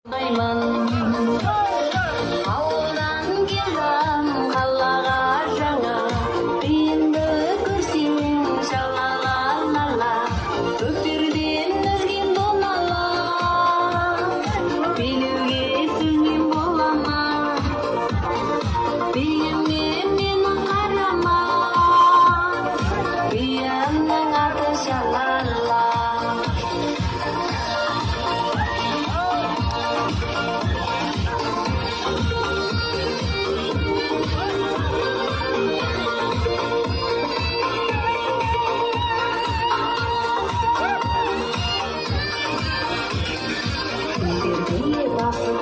Ауылдан келдім қалаға жаңа, қиынды көрсең жалала, көктерден өзген болмала, билеуге сөзбен бола ма, биіме мені қарама, биімнің аты жалала. Күндерге басып